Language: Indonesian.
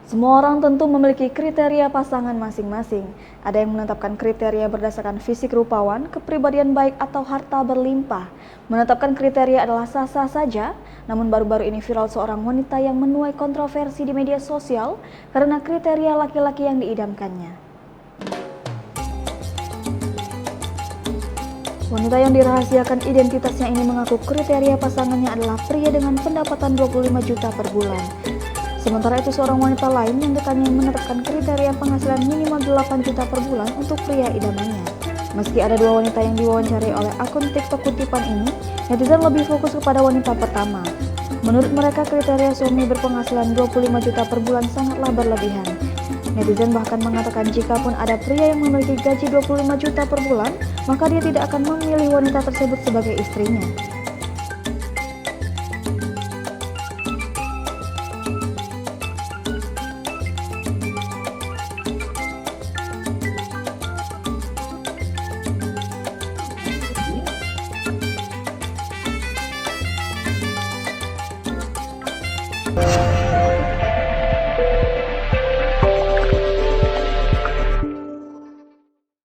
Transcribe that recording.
Semua orang tentu memiliki kriteria pasangan masing-masing. Ada yang menetapkan kriteria berdasarkan fisik rupawan, kepribadian baik, atau harta berlimpah. Menetapkan kriteria adalah sah-sah saja, namun baru-baru ini viral seorang wanita yang menuai kontroversi di media sosial karena kriteria laki-laki yang diidamkannya. Wanita yang dirahasiakan identitasnya ini mengaku kriteria pasangannya adalah pria dengan pendapatan 25 juta per bulan. Sementara itu seorang wanita lain yang dekatnya menetapkan kriteria penghasilan minimal 8 juta per bulan untuk pria idamannya. Meski ada dua wanita yang diwawancarai oleh akun TikTok kutipan ini, netizen lebih fokus kepada wanita pertama. Menurut mereka kriteria suami berpenghasilan 25 juta per bulan sangatlah berlebihan. Netizen bahkan mengatakan jika pun ada pria yang memiliki gaji 25 juta per bulan, maka dia tidak akan memilih wanita tersebut sebagai istrinya.